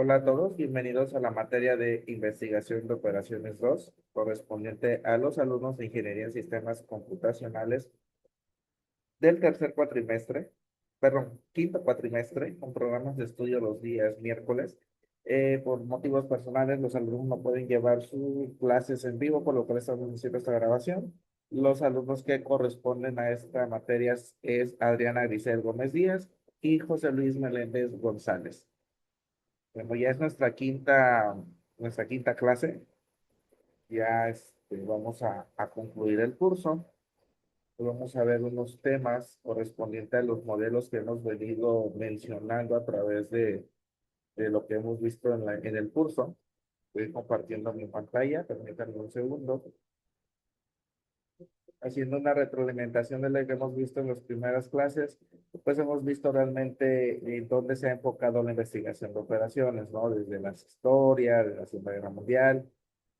Hola a todos, bienvenidos a la materia de Investigación de Operaciones 2, correspondiente a los alumnos de Ingeniería en Sistemas Computacionales del tercer cuatrimestre, perdón, quinto cuatrimestre, con programas de estudio los días miércoles. Por motivos personales, los alumnos no pueden llevar sus clases en vivo, por lo cual estamos haciendo esta grabación. Los alumnos que corresponden a esta materia es Adriana Grisel Gómez Díaz y José Luis Meléndez González. Bueno, ya es nuestra quinta clase. Ya vamos a concluir el curso. Vamos a ver unos temas correspondientes a los modelos que hemos venido mencionando a través de lo que hemos visto en el curso. Estoy compartiendo mi pantalla, permítanme un segundo. Haciendo una retroalimentación de lo que hemos visto en las primeras clases, pues hemos visto realmente en dónde se ha enfocado la investigación de operaciones, ¿no? Desde las historias, de la Segunda Guerra Mundial.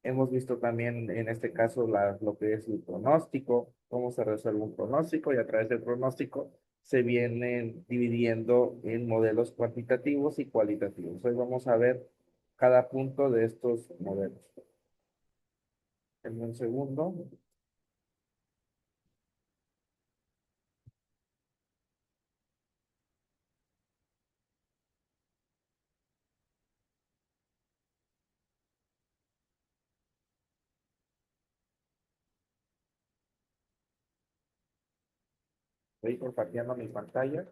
Hemos visto también en este caso lo que es el pronóstico, cómo se resuelve un pronóstico y a través del pronóstico se vienen dividiendo en modelos cuantitativos y cualitativos. Hoy vamos a ver cada punto de estos modelos. En un segundo. Estoy compartiendo mi pantalla.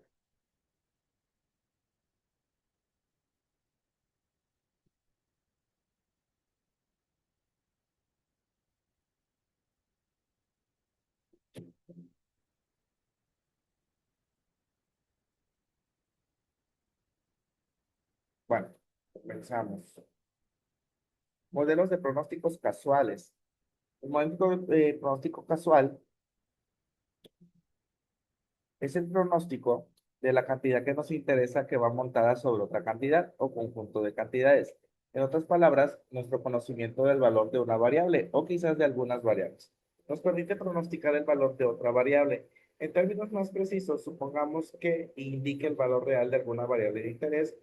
Bueno, comenzamos. Modelos de pronósticos casuales. El modelo de pronóstico casual es el pronóstico de la cantidad que nos interesa que va montada sobre otra cantidad o conjunto de cantidades. En otras palabras, nuestro conocimiento del valor de una variable o quizás de algunas variables nos permite pronosticar el valor de otra variable. En términos más precisos, supongamos que indique el valor real de alguna variable de interés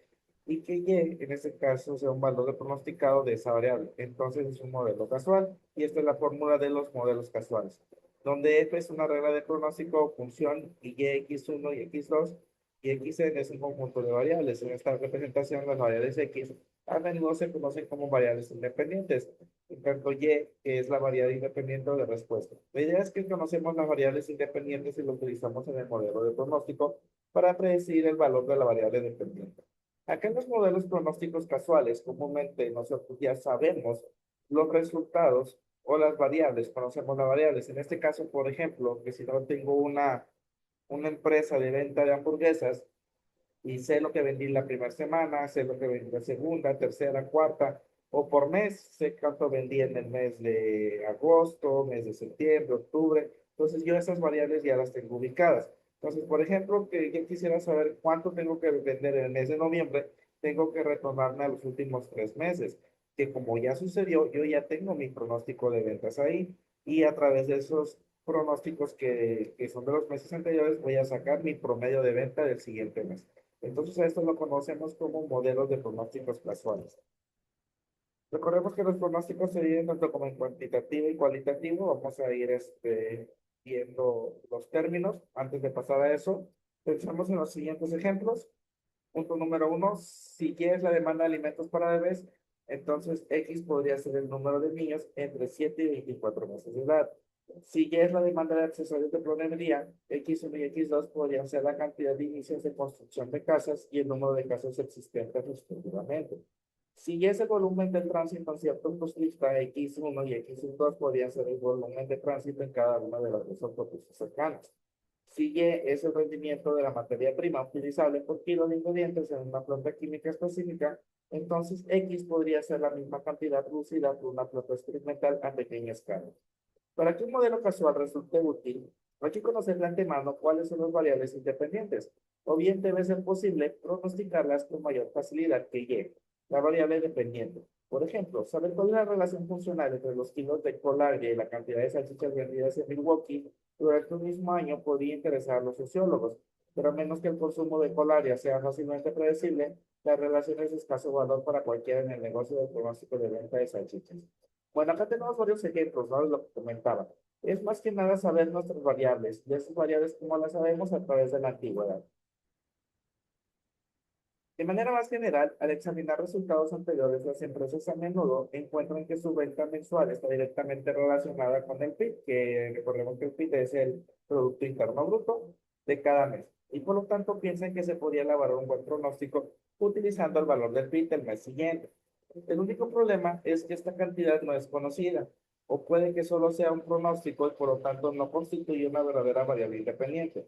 y que Y, en este caso, sea un valor de pronosticado de esa variable. Entonces es un modelo casual y esta es la fórmula de los modelos casuales donde F es una regla de pronóstico o función y X1 y X2 y Xn es un conjunto de variables. En esta representación, las variables X a menudo se conocen como variables independientes. En tanto, Y, que es la variable independiente de respuesta. La idea es que conocemos las variables independientes y lo utilizamos en el modelo de pronóstico para predecir el valor de la variable dependiente. Acá en los modelos pronósticos casuales, comúnmente nosotros ya sabemos los resultados o las variables, conocemos las variables. En este caso, por ejemplo, que si no tengo una empresa de venta de hamburguesas y sé lo que vendí la primera semana, sé lo que vendí la segunda, tercera, cuarta, o por mes, sé cuánto vendí en el mes de agosto, mes de septiembre, octubre. Entonces yo esas variables ya las tengo ubicadas. Entonces, por ejemplo, que yo quisiera saber cuánto tengo que vender en el mes de noviembre, tengo que retornarme a los últimos 3 meses, que como ya sucedió, yo ya tengo mi pronóstico de ventas ahí y a través de esos pronósticos que son de los meses anteriores, voy a sacar mi promedio de venta del siguiente mes. Entonces, a esto lo conocemos como modelos de pronósticos casuales. Recordemos que los pronósticos se dividen tanto como en cuantitativo y cualitativo. Vamos a ir viendo los términos. Antes de pasar a eso, pensamos en los siguientes ejemplos. Punto número uno, si Y es la demanda de alimentos para bebés, entonces X podría ser el número de niños entre 7 y 24 meses de edad. Si Y es la demanda de accesorios de plomería, X1 y X2 podrían ser la cantidad de inicios de construcción de casas y el número de casas existentes respectivamente. Si Y es el volumen del tránsito en cierta autopista, X1 y X2 podrían ser el volumen de tránsito en cada una de las dos autopistas cercanas. Si Y es el rendimiento de la materia prima utilizable por kilo de ingredientes en una planta química específica, entonces X podría ser la misma cantidad producida por una planta experimental a pequeña escala. Para que un modelo casual resulte útil, hay que conocer de antemano cuáles son las variables independientes, o bien debe ser posible pronosticarlas con mayor facilidad que Y, la variable dependiente. Por ejemplo, saber cuál es la relación funcional entre los kilos de colarga y la cantidad de salchichas vendidas en Milwaukee durante un mismo año podría interesar a los sociólogos, pero a menos que el consumo de colaria sea fácilmente predecible, La relación es de escaso valor para cualquiera en el negocio del pronóstico de venta de salchichas. Bueno, acá tenemos varios ejemplos, ¿no? De lo que comentaba. Es más que nada saber nuestras variables. Y esas variables, ¿cómo las sabemos? A través de la antigüedad. De manera más general, al examinar resultados anteriores, las empresas a menudo encuentran que su venta mensual está directamente relacionada con el PIB, que recordemos que el PIB es el Producto Interno Bruto de cada mes. Y por lo tanto piensan que se podría elaborar un buen pronóstico utilizando el valor del PIB del mes siguiente. El único problema es que esta cantidad no es conocida, o puede que solo sea un pronóstico y por lo tanto no constituye una verdadera variable independiente.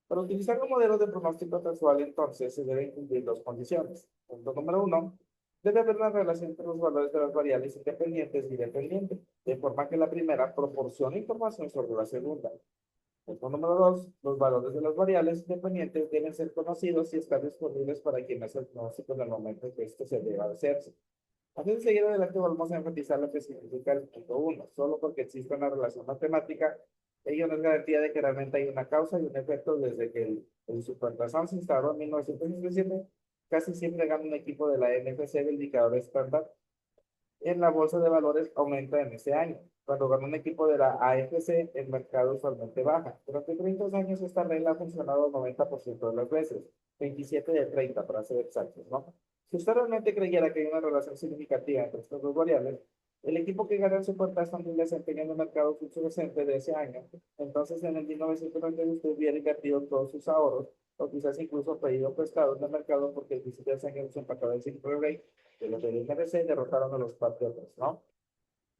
Para utilizar un modelo de pronóstico casual, entonces, se deben cumplir dos condiciones. Punto número uno, debe haber una relación entre los valores de las variables independientes y dependientes, de forma que la primera proporcione información sobre la segunda. Punto número dos, los valores de las variables independientes deben ser conocidos y estar disponibles para quien hace el pronóstico en el momento en que esto se deba hacerse. Antes de seguir adelante, vamos a enfatizar lo que significa el punto uno. Solo porque existe una relación matemática, ello no es garantía de que realmente hay una causa y un efecto. Desde que el supertazón se instauró en 1967, casi siempre gana un equipo de la NFC del indicador estándar en la bolsa de valores aumenta en ese año. Cuando gana un equipo de la AFC, el mercado usualmente baja. Durante 30 años esta regla ha funcionado el 90% de las veces, 27 de 30 para ser exactos, ¿no? Si usted realmente creyera que hay una relación significativa entre estas dos variables, el equipo que gana el supertazón del desempeño en el mercado subsiguiente de ese año, entonces en el 1990 usted hubiera invertido todos sus ahorros o quizás incluso pedido prestado en el mercado porque el 17 años se empacaba el Silver Rate de los del INRC derrotaron a los Patriotas, ¿no?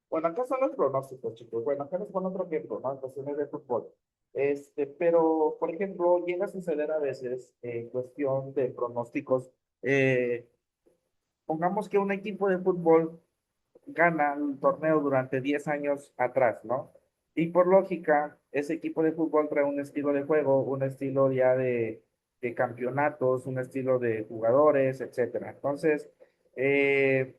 Bueno, acá son los pronósticos, chicos. Bueno, acá les pongo otro ejemplo, ¿no? En cuestiones de fútbol. Pero, por ejemplo, llega a suceder a veces en cuestión de pronósticos. eh, Pongamos que un equipo de fútbol gana el torneo durante 10 años atrás, ¿no? Y por lógica, ese equipo de fútbol trae un estilo de juego, un estilo ya de campeonatos, un estilo de jugadores, etcétera. Entonces, eh,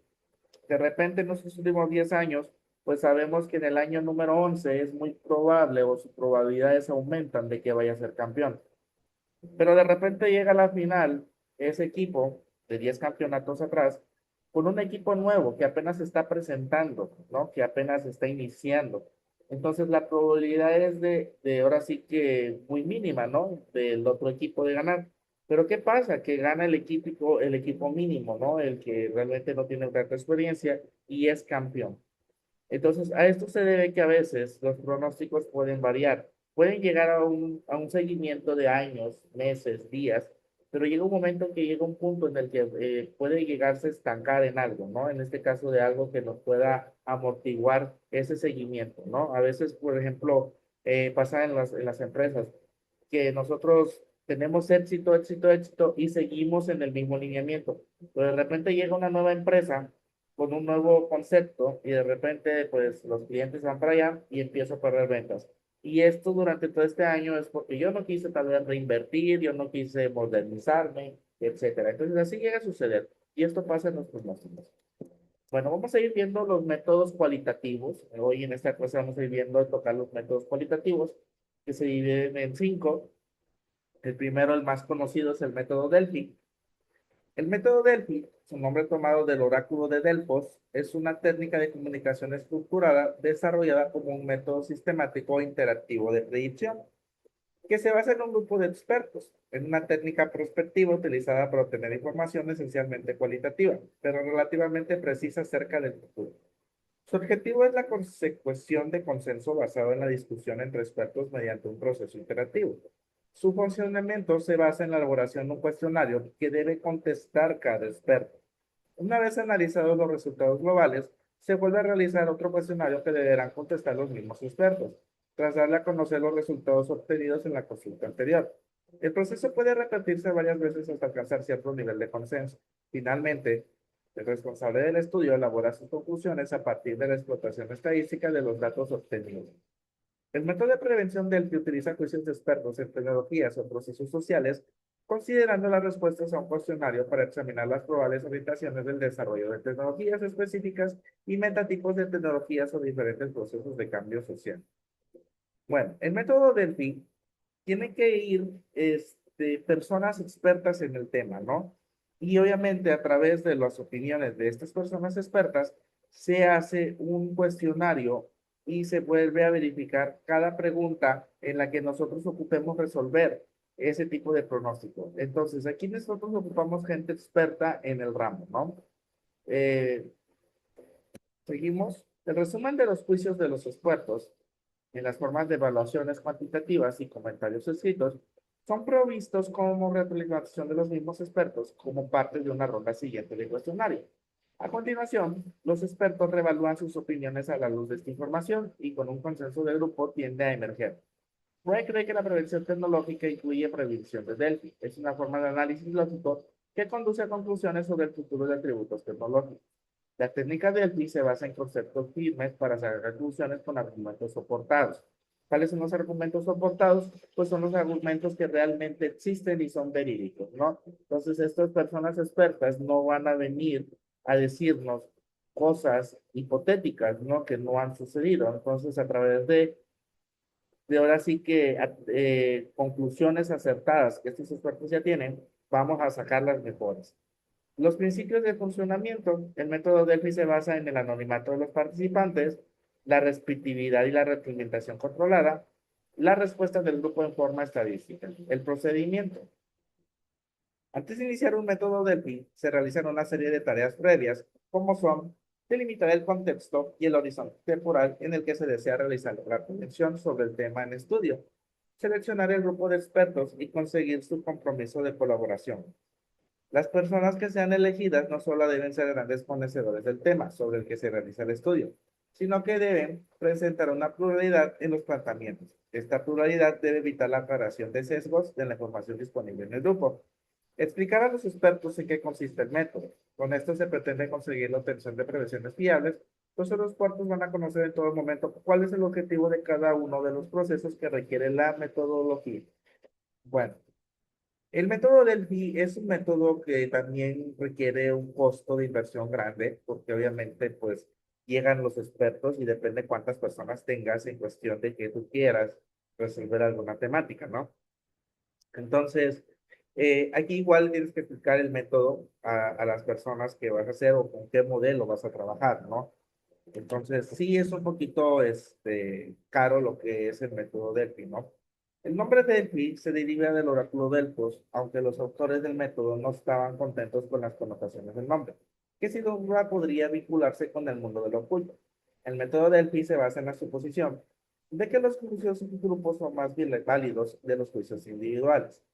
de repente en los últimos 10 años, pues sabemos que en el año número 11 es muy probable o sus probabilidades aumentan de que vaya a ser campeón. Pero de repente llega la final, ese equipo de 10 campeonatos atrás, con un equipo nuevo que apenas se está presentando, ¿no? Que apenas está iniciando. Entonces la probabilidad es de ahora sí que muy mínima, ¿no? Del otro equipo de ganar. Pero ¿qué pasa? Que gana el equipo mínimo, ¿no? El que realmente no tiene tanta experiencia y es campeón. Entonces, a esto se debe que a veces los pronósticos pueden variar, pueden llegar a un seguimiento de años, meses, días, pero llega un momento que llega un punto en el que puede llegarse a estancar en algo, ¿no? En este caso de algo que nos pueda amortiguar ese seguimiento, ¿no? A veces, por ejemplo, pasa en las empresas que nosotros tenemos éxito, éxito, éxito y seguimos en el mismo lineamiento, pero de repente llega una nueva empresa con un nuevo concepto y de repente pues los clientes van para allá y empiezo a perder ventas. Y esto durante todo este año es porque yo no quise tal vez reinvertir, yo no quise modernizarme, etcétera. Entonces así llega a suceder y esto pasa en los pronósticos. Bueno, vamos a ir viendo los métodos cualitativos. Hoy en esta clase vamos a ir viendo tocar los métodos cualitativos que se dividen en cinco. El primero, el más conocido, es el método Delphi. El método Delphi, su nombre tomado del oráculo de Delfos, es una técnica de comunicación estructurada desarrollada como un método sistemático e interactivo de predicción, que se basa en un grupo de expertos, en una técnica prospectiva utilizada para obtener información esencialmente cualitativa, pero relativamente precisa acerca del futuro. Su objetivo es la consecución de consenso basado en la discusión entre expertos mediante un proceso interactivo. Su funcionamiento se basa en la elaboración de un cuestionario que debe contestar cada experto. Una vez analizados los resultados globales, se vuelve a realizar otro cuestionario que deberán contestar los mismos expertos, tras darle a conocer los resultados obtenidos en la consulta anterior. El proceso puede repetirse varias veces hasta alcanzar cierto nivel de consenso. Finalmente, el responsable del estudio elabora sus conclusiones a partir de la explotación estadística de los datos obtenidos. El método de prevención del que utiliza juicios de expertos en tecnologías o procesos sociales, considerando las respuestas a un cuestionario para examinar las probables orientaciones del desarrollo de tecnologías específicas y metatipos de tecnologías o diferentes procesos de cambio social. Bueno, el método Delphi tiene que ir personas expertas en el tema, ¿no? Y obviamente a través de las opiniones de estas personas expertas se hace un cuestionario y se vuelve a verificar cada pregunta en la que nosotros ocupemos resolver ese tipo de pronóstico. Entonces, aquí nosotros ocupamos gente experta en el ramo, ¿no? Eh, Seguimos. El resumen de los juicios de los expertos en las formas de evaluaciones cuantitativas y comentarios escritos son provistos como retroalimentación de los mismos expertos como parte de una ronda siguiente de cuestionario. A continuación, los expertos reevalúan sus opiniones a la luz de esta información y con un consenso del grupo tiende a emerger. Wright cree que la prevención tecnológica incluye prevención de Delphi. Es una forma de análisis lógico que conduce a conclusiones sobre el futuro de atributos tecnológicos. La técnica Delphi se basa en conceptos firmes para sacar conclusiones con argumentos soportados. ¿Cuáles son los argumentos soportados? Pues son los argumentos que realmente existen y son verídicos, ¿no? Entonces, estas personas expertas no van a venir a decirnos cosas hipotéticas, ¿no? Que no han sucedido. Entonces, a través de ahora sí que conclusiones acertadas que estos expertos ya tienen, vamos a sacar las mejores. Los principios de funcionamiento. El método Delphi se basa en el anonimato de los participantes, la respectividad y la retroalimentación controlada, la respuesta del grupo en forma estadística. El procedimiento. Antes de iniciar un método Delphi, se realizan una serie de tareas previas, como son delimitar el contexto y el horizonte temporal en el que se desea realizar la reflexión sobre el tema en estudio, seleccionar el grupo de expertos y conseguir su compromiso de colaboración. Las personas que sean elegidas no solo deben ser grandes conocedores del tema sobre el que se realiza el estudio, sino que deben presentar una pluralidad en los planteamientos. Esta pluralidad debe evitar la aclaración de sesgos de la información disponible en el grupo. Explicar a los expertos en qué consiste el método. Con esto se pretende conseguir la obtención de previsiones fiables, pues los expertos van a conocer en todo momento cuál es el objetivo de cada uno de los procesos que requiere la metodología. Bueno, el método del PI es un método que también requiere un costo de inversión grande, porque obviamente pues llegan los expertos y depende cuántas personas tengas en cuestión de que tú quieras resolver alguna temática, ¿no? Entonces, aquí igual tienes que explicar el método a las personas que vas a hacer o con qué modelo vas a trabajar, ¿no? Entonces, sí es un poquito caro lo que es el método Delphi, ¿no? El nombre Delphi se deriva del oráculo Delfos, aunque los autores del método no estaban contentos con las connotaciones del nombre, que sin duda podría vincularse con el mundo del oculto. El método Delphi se basa en la suposición de que los juicios en grupos son más bien válidos de los juicios individuales.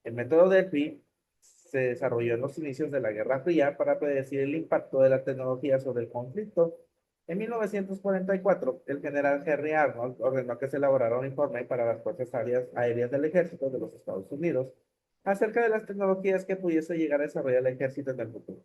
El método Delphi se desarrolló en los inicios de la Guerra Fría para predecir el impacto de la tecnología sobre el conflicto. En 1944, el general Henry Arnold ordenó que se elaborara un informe para las fuerzas aéreas del ejército de los Estados Unidos acerca de las tecnologías que pudiese llegar a desarrollar el ejército en el futuro.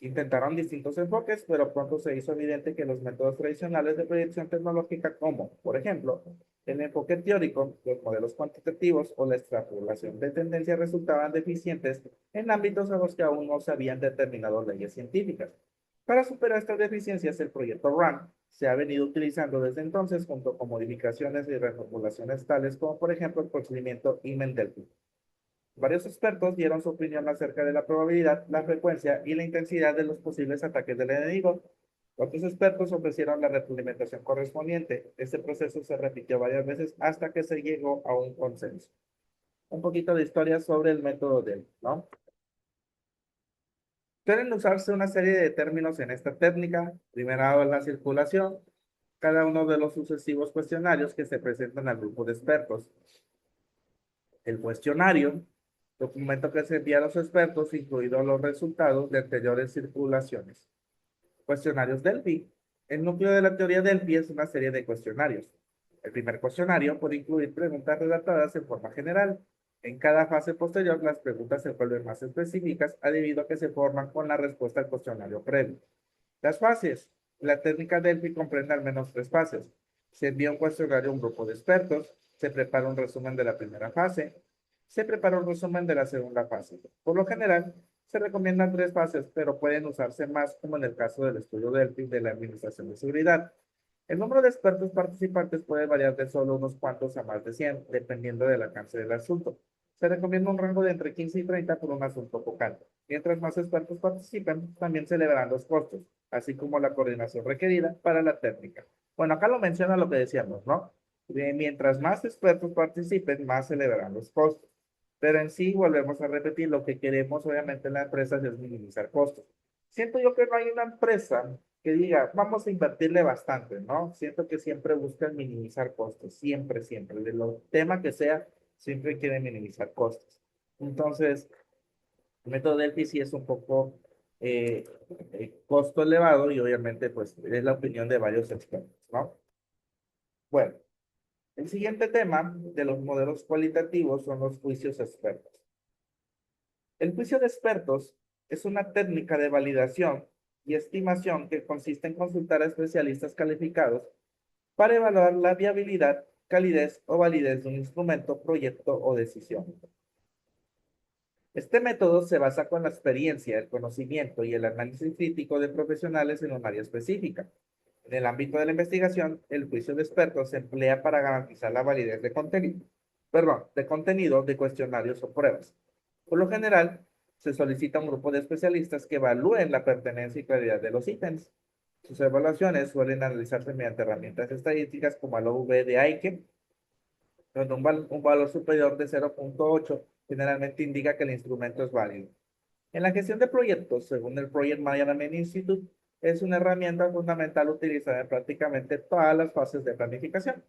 Intentaron distintos enfoques, pero pronto se hizo evidente que los métodos tradicionales de proyección tecnológica, como, por ejemplo, el enfoque teórico, los modelos cuantitativos o la extrapolación de tendencias, resultaban deficientes en ámbitos a los que aún no se habían determinado leyes científicas. Para superar estas deficiencias, el proyecto RAN se ha venido utilizando desde entonces junto con modificaciones y reformulaciones tales como, por ejemplo, el procedimiento Imen-Delphi. Varios expertos dieron su opinión acerca de la probabilidad, la frecuencia y la intensidad de los posibles ataques del enemigo. Otros expertos ofrecieron la retroalimentación correspondiente. Este proceso se repitió varias veces hasta que se llegó a un consenso. Un poquito de historia sobre el método DEL, ¿no? Suelen usarse una serie de términos en esta técnica. Primero la circulación, cada uno de los sucesivos cuestionarios que se presentan al grupo de expertos. El cuestionario, documento que se envía a los expertos, incluidos los resultados de anteriores circulaciones. Cuestionarios Delphi. El núcleo de la teoría Delphi es una serie de cuestionarios. El primer cuestionario puede incluir preguntas redactadas en forma general. En cada fase posterior, las preguntas se vuelven más específicas debido a que se forman con la respuesta al cuestionario previo. Las fases. La técnica Delphi comprende al menos tres fases. Se envía un cuestionario a un grupo de expertos, se prepara un resumen de la primera fase, se prepara un resumen de la segunda fase. Por lo general, se recomiendan tres fases, pero pueden usarse más, como en el caso del estudio Delphi de la Administración de Seguridad. El número de expertos participantes puede variar de solo unos cuantos a más de 100, dependiendo del alcance del asunto. Se recomienda un rango de entre 15 y 30 por un asunto focal. Mientras más expertos participen, también se elevarán los costos, así como la coordinación requerida para la técnica. Bueno, acá lo menciona lo que decíamos, ¿no? Mientras más expertos participen, más se elevarán los costos. Pero en sí, volvemos a repetir, lo que queremos obviamente en la empresa es minimizar costos. Siento yo que no hay una empresa que diga, vamos a invertirle bastante, ¿no? Siento que siempre buscan minimizar costos, siempre, siempre. De lo tema que sea, siempre quieren minimizar costos. Entonces, el método Delphi sí es un poco costo elevado y obviamente pues es la opinión de varios expertos, ¿no? Bueno, el siguiente tema de los modelos cualitativos son los juicios expertos. El juicio de expertos es una técnica de validación y estimación que consiste en consultar a especialistas calificados para evaluar la viabilidad, calidez o validez de un instrumento, proyecto o decisión. Este método se basa con la experiencia, el conocimiento y el análisis crítico de profesionales en un área específica. En el ámbito de la investigación, el juicio de expertos se emplea para garantizar la validez de contenido de cuestionarios o pruebas. Por lo general, se solicita a un grupo de especialistas que evalúen la pertenencia y claridad de los ítems. Sus evaluaciones suelen analizarse mediante herramientas estadísticas como el OV de Aike, donde un valor superior de 0,8 generalmente indica que el instrumento es válido. En la gestión de proyectos, según el Project Management Institute, es una herramienta fundamental utilizada en prácticamente todas las fases de planificación.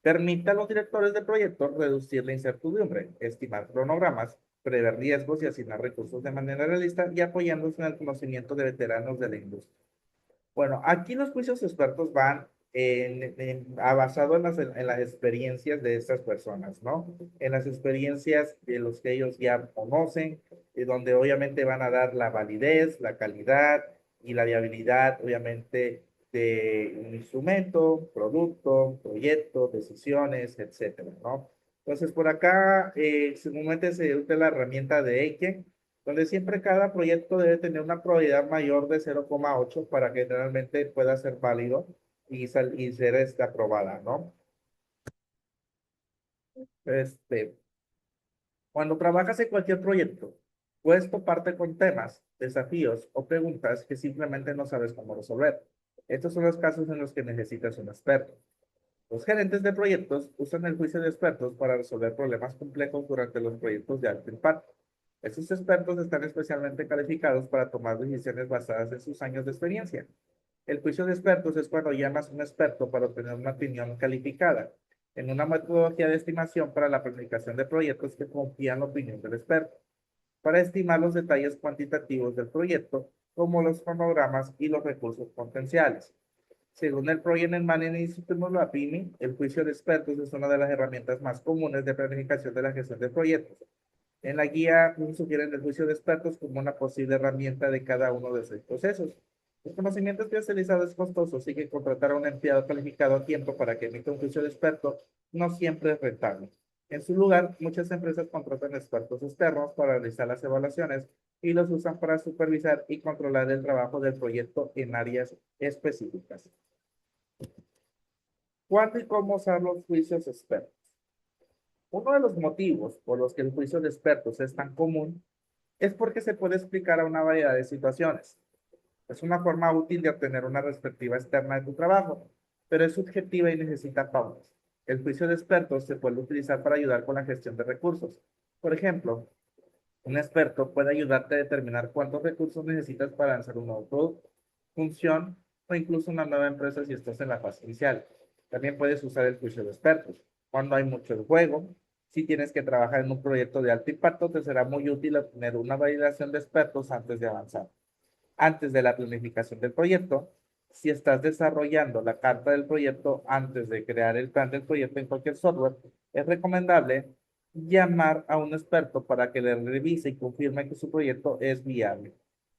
Permite a los directores de proyectos reducir la incertidumbre, estimar cronogramas, prever riesgos y asignar recursos de manera realista y apoyándose en el conocimiento de veteranos de la industria. Bueno, aquí los juicios expertos van basado en las experiencias de estas personas, ¿no? En las experiencias de los que ellos ya conocen, y donde obviamente van a dar la validez, la calidad y la viabilidad, obviamente, de un instrumento, producto, proyecto, decisiones, etcétera, ¿no? Entonces, por acá, seguramente se usa la herramienta de Eiken, donde siempre cada proyecto debe tener una probabilidad mayor de 0,8 para que realmente pueda ser válido y ser aprobada, ¿no? Este, Cuando trabajas en cualquier proyecto, puedes toparte con temas, desafíos o preguntas que simplemente no sabes cómo resolver. Estos son los casos en los que necesitas un experto. Los gerentes de proyectos usan el juicio de expertos para resolver problemas complejos durante los proyectos de alto impacto. Estos expertos están especialmente calificados para tomar decisiones basadas en sus años de experiencia. El juicio de expertos es cuando llamas a un experto para obtener una opinión calificada en una metodología de estimación para la planificación de proyectos que confía en la opinión del experto, para estimar los detalles cuantitativos del proyecto, como los cronogramas y los recursos potenciales. Según el Project Management Institute of la PIMI, el juicio de expertos es una de las herramientas más comunes de planificación de la gestión de proyectos. En la guía sugieren el juicio de expertos como una posible herramienta de cada uno de esos procesos. El conocimiento especializado es costoso, así que contratar a un empleado calificado a tiempo para que emita un juicio de experto no siempre es rentable. En su lugar, muchas empresas contratan expertos externos para realizar las evaluaciones y los usan para supervisar y controlar el trabajo del proyecto en áreas específicas. ¿Cuándo y cómo usar los juicios expertos? Uno de los motivos por los que el juicio de expertos es tan común es porque se puede explicar a una variedad de situaciones. Es una forma útil de obtener una perspectiva externa de tu trabajo, pero es subjetiva y necesita pautas. El juicio de expertos se puede utilizar para ayudar con la gestión de recursos. Por ejemplo, un experto puede ayudarte a determinar cuántos recursos necesitas para lanzar un nuevo producto, función o incluso una nueva empresa si estás en la fase inicial. También puedes usar el juicio de expertos cuando hay mucho en juego. Si tienes que trabajar en un proyecto de alto impacto, te será muy útil obtener una validación de expertos antes de avanzar. Antes de la planificación del proyecto, si estás desarrollando la carta del proyecto antes de crear el plan del proyecto en cualquier software, es recomendable llamar a un experto para que le revise y confirme que su proyecto es viable.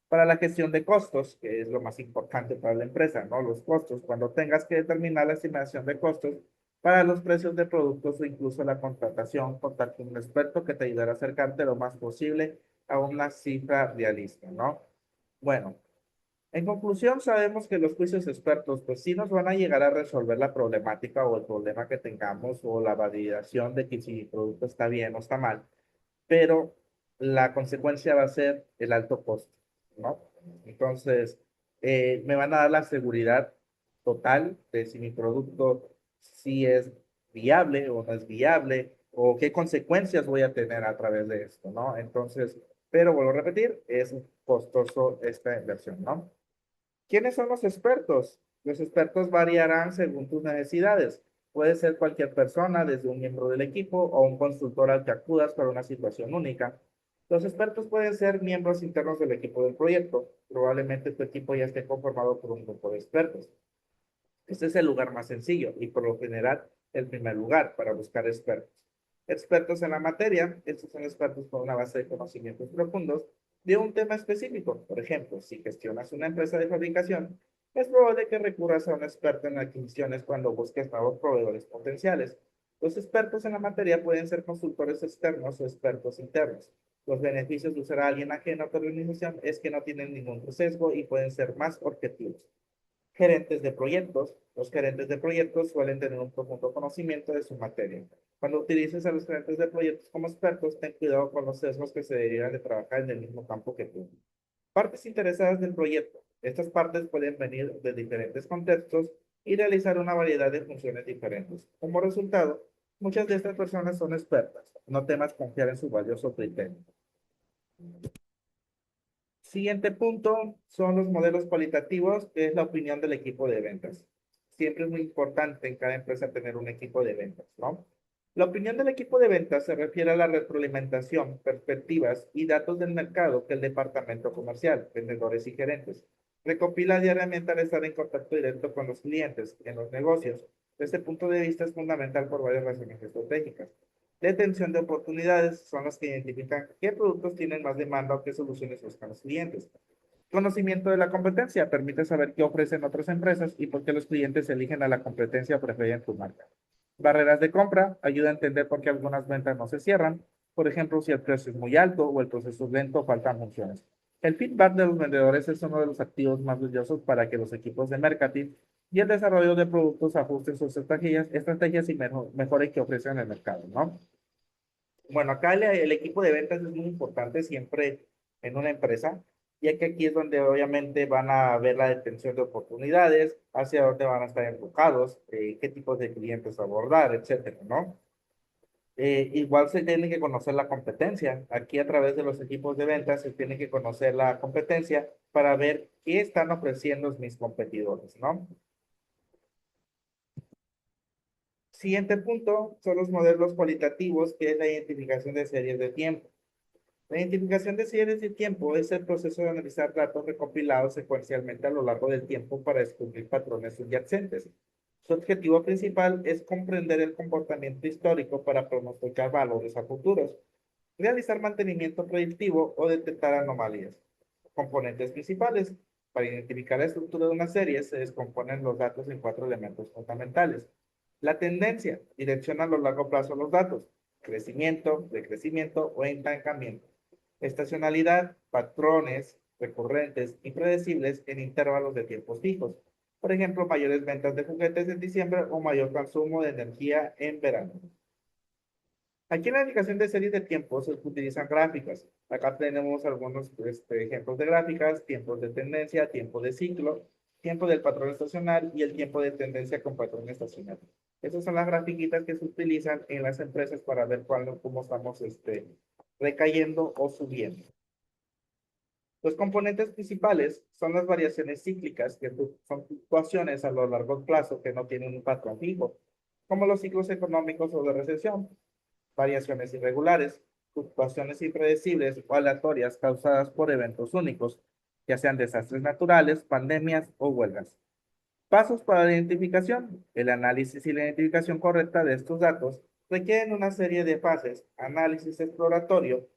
Para la gestión de costos, que es lo más importante para la empresa, ¿no? Los costos, cuando tengas que determinar la estimación de costos para los precios de productos o incluso la contratación, contar con un experto que te ayudará a acercarte lo más posible a una cifra realista, ¿no? Bueno, en conclusión, sabemos que los juicios expertos, pues sí nos van a llegar a resolver la problemática o el problema que tengamos o la validación de que si el producto está bien o está mal, pero la consecuencia va a ser el alto costo, ¿no? Entonces, me van a dar la seguridad total de si mi producto sí es viable o no es viable, o qué consecuencias voy a tener a través de esto, ¿no? Entonces, pero vuelvo a repetir, es costoso esta inversión, ¿no? ¿Quiénes son los expertos? Los expertos variarán según tus necesidades. Puede ser cualquier persona, desde un miembro del equipo o un consultor al que acudas para una situación única. Los expertos pueden ser miembros internos del equipo del proyecto. Probablemente tu equipo ya esté conformado por un grupo de expertos. Este es el lugar más sencillo y por lo general el primer lugar para buscar expertos. Expertos en la materia, estos son expertos con una base de conocimientos profundos de un tema específico. Por ejemplo, si gestionas una empresa de fabricación, es probable que recurras a un experto en adquisiciones cuando busques nuevos proveedores potenciales. Los expertos en la materia pueden ser consultores externos o expertos internos. Los beneficios de usar a alguien ajeno a tu organización es que no tienen ningún sesgo y pueden ser más objetivos. Gerentes de proyectos. Los gerentes de proyectos suelen tener un profundo conocimiento de su materia. Cuando utilices a los gerentes de proyectos como expertos, ten cuidado con los sesgos que se derivan de trabajar en el mismo campo que tú. Partes interesadas del proyecto. Estas partes pueden venir de diferentes contextos y realizar una variedad de funciones diferentes. Como resultado, muchas de estas personas son expertas. No temas confiar en su valioso criterio. Siguiente punto son los modelos cualitativos, que es la opinión del equipo de ventas. Siempre es muy importante en cada empresa tener un equipo de ventas, ¿no? La opinión del equipo de ventas se refiere a la retroalimentación, perspectivas y datos del mercado que el departamento comercial, vendedores y gerentes recopila diariamente al estar en contacto directo con los clientes en los negocios. Desde este punto de vista es fundamental por varias razones estratégicas. Detención de oportunidades son las que identifican qué productos tienen más demanda o qué soluciones buscan los clientes. Conocimiento de la competencia permite saber qué ofrecen otras empresas y por qué los clientes eligen a la competencia o prefieren tu marca. Barreras de compra ayuda a entender por qué algunas ventas no se cierran. Por ejemplo, si el precio es muy alto o el proceso es lento o faltan funciones. El feedback de los vendedores es uno de los activos más valiosos para que los equipos de marketing y el desarrollo de productos ajusten sus estrategias y mejoren que ofrecen en el mercado, ¿no? Bueno, acá el equipo de ventas es muy importante siempre en una empresa, ya que aquí es donde obviamente van a ver la detención de oportunidades, hacia dónde van a estar enfocados, qué tipos de clientes abordar, etcétera, ¿no? Igual se tiene que conocer la competencia. Aquí a través de los equipos de ventas se tiene que conocer la competencia para ver qué están ofreciendo mis competidores, ¿no? Siguiente punto son los modelos cualitativos, que es la identificación de series de tiempo. La identificación de series de tiempo es el proceso de analizar datos recopilados secuencialmente a lo largo del tiempo para descubrir patrones subyacentes. Su objetivo principal es comprender el comportamiento histórico para pronosticar valores a futuros, realizar mantenimiento predictivo o detectar anomalías. Componentes principales. Para identificar la estructura de una serie se descomponen los datos en cuatro elementos fundamentales. La tendencia direcciona a lo largo plazo los datos: crecimiento, decrecimiento o estancamiento. Estacionalidad, patrones recurrentes y predecibles en intervalos de tiempos fijos. Por ejemplo, mayores ventas de juguetes en diciembre o mayor consumo de energía en verano. Aquí en la indicación de series de tiempos se utilizan gráficas. Acá tenemos algunos ejemplos de gráficas: tiempos de tendencia, tiempo de ciclo, tiempo del patrón estacional y el tiempo de tendencia con patrón estacional. Esas son las grafiquitas que se utilizan en las empresas para ver cuándo, cómo estamos recayendo o subiendo. Los componentes principales son las variaciones cíclicas, que son fluctuaciones a lo largo plazo que no tienen un patrón fijo, como los ciclos económicos o de recesión. Variaciones irregulares, fluctuaciones impredecibles o aleatorias causadas por eventos únicos, ya sean desastres naturales, pandemias o huelgas. Pasos para la identificación. El análisis y la identificación correcta de estos datos requieren una serie de fases: análisis exploratorio,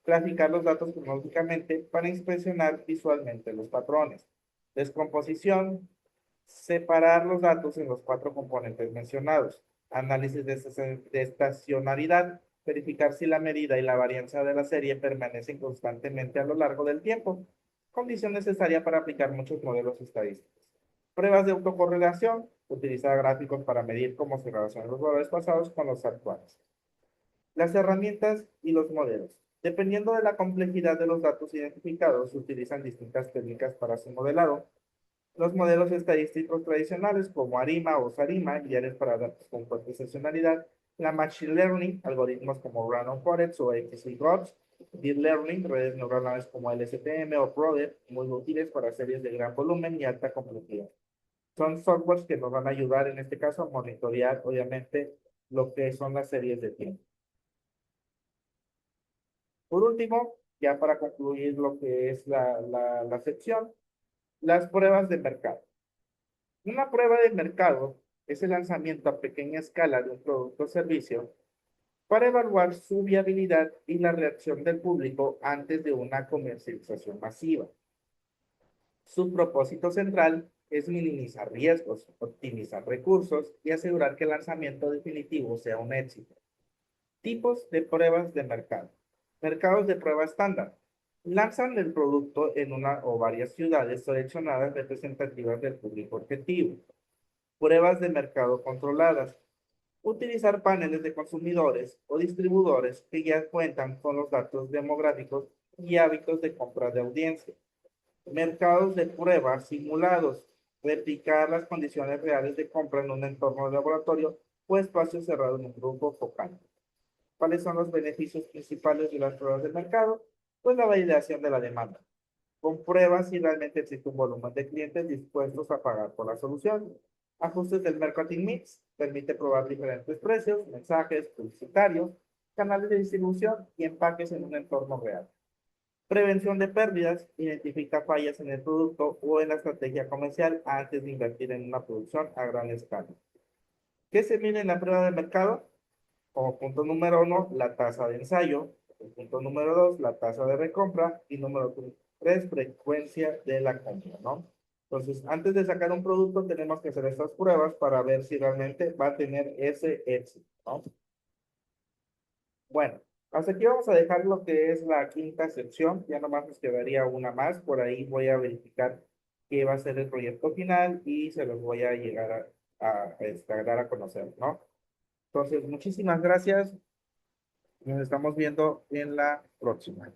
graficar los datos cronológicamente para inspeccionar visualmente los patrones; descomposición, separar los datos en los cuatro componentes mencionados; análisis de estacionalidad, verificar si la medida y la varianza de la serie permanecen constantemente a lo largo del tiempo, condición necesaria para aplicar muchos modelos estadísticos; pruebas de autocorrelación, utilizar gráficos para medir cómo se relacionan los valores pasados con los actuales. Las herramientas y los modelos. Dependiendo de la complejidad de los datos identificados, se utilizan distintas técnicas para su modelado. Los modelos estadísticos tradicionales como ARIMA o SARIMA, guías para datos con fuerte estacionalidad, la Machine Learning, algoritmos como Random Forest o XGBoots, Deep Learning, redes neuronales como LSTM o PRODER, muy útiles para series de gran volumen y alta complejidad. Son softwares que nos van a ayudar en este caso a monitorear, obviamente, lo que son las series de tiempo. Por último, ya para concluir lo que es la sección, las pruebas de mercado. Una prueba de mercado es el lanzamiento a pequeña escala de un producto o servicio para evaluar su viabilidad y la reacción del público antes de una comercialización masiva. Su propósito central es minimizar riesgos, optimizar recursos y asegurar que el lanzamiento definitivo sea un éxito. Tipos de pruebas de mercado. Mercados de prueba estándar. Lanzan el producto en una o varias ciudades seleccionadas representativas del público objetivo. Pruebas de mercado controladas. Utilizar paneles de consumidores o distribuidores que ya cuentan con los datos demográficos y hábitos de compra de audiencia. Mercados de prueba simulados. Replicar las condiciones reales de compra en un entorno de laboratorio o espacio cerrado en un grupo focal. ¿Cuáles son los beneficios principales de las pruebas de mercado? Pues la validación de la demanda. Comprueba si realmente existe un volumen de clientes dispuestos a pagar por la solución. Ajustes del marketing mix. Permite probar diferentes precios, mensajes publicitarios, canales de distribución y empaques en un entorno real. Prevención de pérdidas. Identifica fallas en el producto o en la estrategia comercial antes de invertir en una producción a gran escala. ¿Qué se mide en la prueba de mercado? Como punto número uno, la tasa de ensayo. El punto número dos, la tasa de recompra. Y número tres, frecuencia de la compra, ¿no? Entonces, antes de sacar un producto, tenemos que hacer estas pruebas para ver si realmente va a tener ese éxito, ¿no? Bueno, hasta aquí vamos a dejar lo que es la quinta sección. Ya nomás nos quedaría una más. Por ahí voy a verificar qué va a ser el proyecto final y se los voy a llegar a dar a conocer, ¿no? Entonces, muchísimas gracias. Nos estamos viendo en la próxima.